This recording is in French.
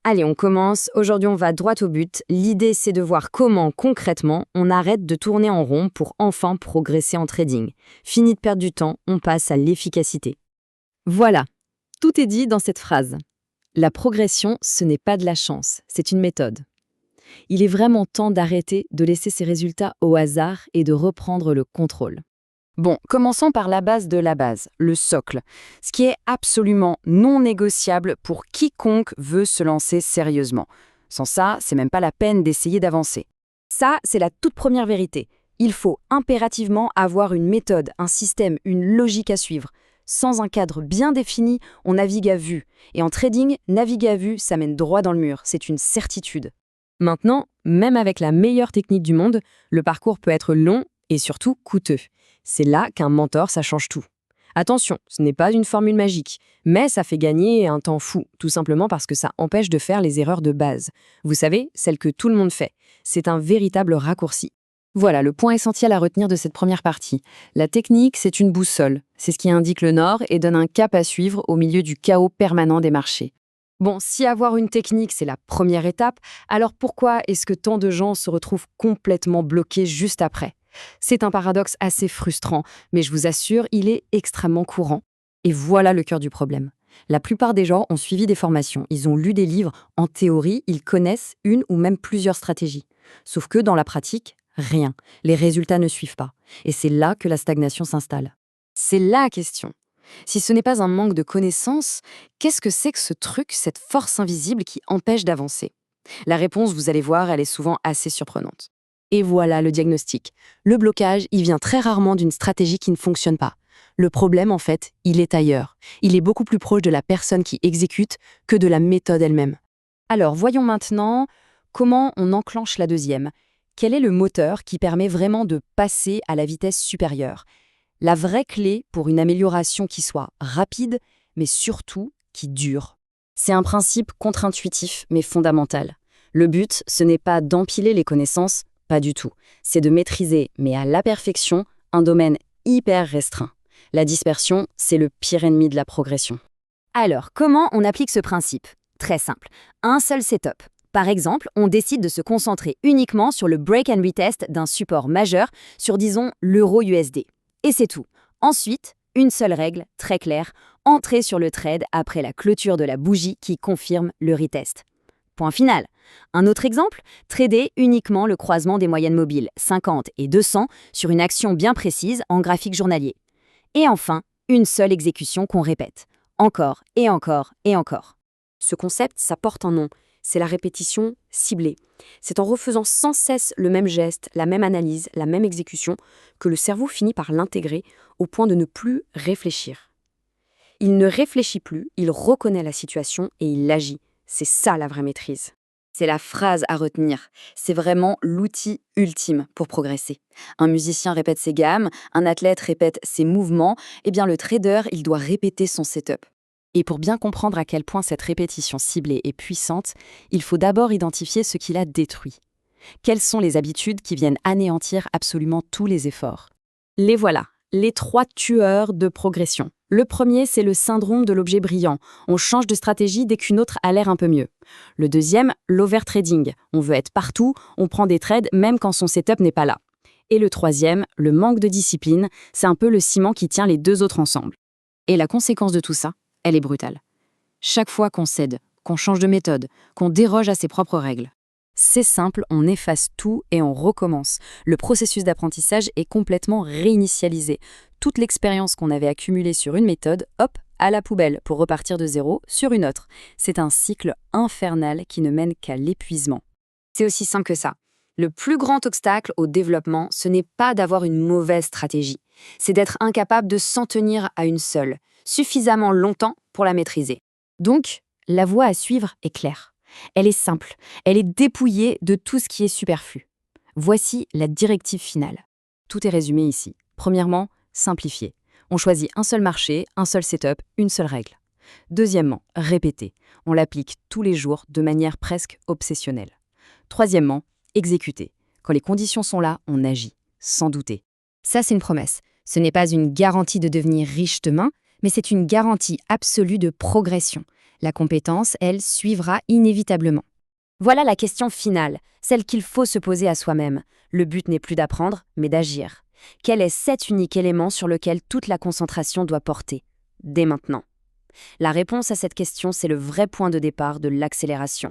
Allez, on commence. Aujourd'hui, on va droit au but. L'idée, c'est de voir comment, concrètement, on arrête de tourner en rond pour enfin progresser en trading. Fini de perdre du temps, on passe à l'efficacité. Voilà, tout est dit dans cette phrase. La progression, ce n'est pas de la chance, c'est une méthode. Il est vraiment temps d'arrêter de laisser ces résultats au hasard et de reprendre le contrôle. Bon, commençons par la base de la base, le socle, ce qui est absolument non négociable pour quiconque veut se lancer sérieusement. Sans ça, c'est même pas la peine d'essayer d'avancer. Ça, c'est la toute première vérité. Il faut impérativement avoir une méthode, un système, une logique à suivre. Sans un cadre bien défini, on navigue à vue. Et en trading, naviguer à vue, ça mène droit dans le mur, c'est une certitude. Maintenant, même avec la meilleure technique du monde, le parcours peut être long et surtout coûteux. C'est là qu'un mentor, ça change tout. Attention, ce n'est pas une formule magique, mais ça fait gagner un temps fou, tout simplement parce que ça empêche de faire les erreurs de base. Vous savez, celles que tout le monde fait. C'est un véritable raccourci. Voilà le point essentiel à retenir de cette première partie. La technique, c'est une boussole. C'est ce qui indique le nord et donne un cap à suivre au milieu du chaos permanent des marchés. Bon, si avoir une technique, c'est la première étape, alors pourquoi est-ce que tant de gens se retrouvent complètement bloqués juste après ? C'est un paradoxe assez frustrant, mais je vous assure, il est extrêmement courant. Et voilà le cœur du problème. La plupart des gens ont suivi des formations, ils ont lu des livres, en théorie, ils connaissent une ou même plusieurs stratégies. Sauf que dans la pratique, rien. Les résultats ne suivent pas. Et c'est là que la stagnation s'installe. C'est la question. Si ce n'est pas un manque de connaissances, qu'est-ce que c'est que ce truc, cette force invisible qui empêche d'avancer ? La réponse, vous allez voir, elle est souvent assez surprenante. Et voilà le diagnostic. Le blocage, il vient très rarement d'une stratégie qui ne fonctionne pas. Le problème, en fait, il est ailleurs. Il est beaucoup plus proche de la personne qui exécute que de la méthode elle-même. Alors, voyons maintenant comment on enclenche la deuxième. Quel est le moteur qui permet vraiment de passer à la vitesse supérieure ? La vraie clé pour une amélioration qui soit rapide, mais surtout qui dure. C'est un principe contre-intuitif, mais fondamental. Le but, ce n'est pas d'empiler les connaissances, pas du tout. C'est de maîtriser, mais à la perfection, un domaine hyper restreint. La dispersion, c'est le pire ennemi de la progression. Alors, comment on applique ce principe ? Très simple. Un seul setup. Par exemple, on décide de se concentrer uniquement sur le break and retest d'un support majeur sur, disons, l'euro USD. Et c'est tout. Ensuite, une seule règle, très claire, entrer sur le trade après la clôture de la bougie qui confirme le retest. Point final. Un autre exemple, trader uniquement le croisement des moyennes mobiles 50 et 200 sur une action bien précise en graphique journalier. Et enfin, une seule exécution qu'on répète. Encore et encore et encore. Ce concept, ça porte un nom. C'est la répétition ciblée. C'est en refaisant sans cesse le même geste, la même analyse, la même exécution, que le cerveau finit par l'intégrer au point de ne plus réfléchir. Il ne réfléchit plus, il reconnaît la situation et il agit. C'est ça la vraie maîtrise. C'est la phrase à retenir. C'est vraiment l'outil ultime pour progresser. Un musicien répète ses gammes, un athlète répète ses mouvements, et bien le trader, il doit répéter son setup. Et pour bien comprendre à quel point cette répétition ciblée est puissante, il faut d'abord identifier ce qui l'a détruit. Quelles sont les habitudes qui viennent anéantir absolument tous les efforts ? Les voilà, les 3 tueurs de progression. Le premier, c'est le syndrome de l'objet brillant. On change de stratégie dès qu'une autre a l'air un peu mieux. Le deuxième, l'overtrading. On veut être partout, on prend des trades même quand son setup n'est pas là. Et le troisième, le manque de discipline, c'est un peu le ciment qui tient les deux autres ensemble. Et la conséquence de tout ça, elle est brutale. Chaque fois qu'on cède, qu'on change de méthode, qu'on déroge à ses propres règles, c'est simple, on efface tout et on recommence. Le processus d'apprentissage est complètement réinitialisé. Toute l'expérience qu'on avait accumulée sur une méthode, hop, à la poubelle pour repartir de zéro sur une autre. C'est un cycle infernal qui ne mène qu'à l'épuisement. C'est aussi simple que ça. Le plus grand obstacle au développement, ce n'est pas d'avoir une mauvaise stratégie. C'est d'être incapable de s'en tenir à une seule, suffisamment longtemps pour la maîtriser. Donc, la voie à suivre est claire. Elle est simple, elle est dépouillée de tout ce qui est superflu. Voici la directive finale. Tout est résumé ici. Premièrement, simplifier. On choisit un seul marché, un seul setup, une seule règle. Deuxièmement, répéter. On l'applique tous les jours de manière presque obsessionnelle. Troisièmement, exécuter. Quand les conditions sont là, on agit, sans douter. Ça, c'est une promesse. Ce n'est pas une garantie de devenir riche demain, mais c'est une garantie absolue de progression. La compétence, elle, suivra inévitablement. Voilà la question finale, celle qu'il faut se poser à soi-même. Le but n'est plus d'apprendre, mais d'agir. Quel est cet unique élément sur lequel toute la concentration doit porter, dès maintenant? La réponse à cette question, c'est le vrai point de départ de l'accélération.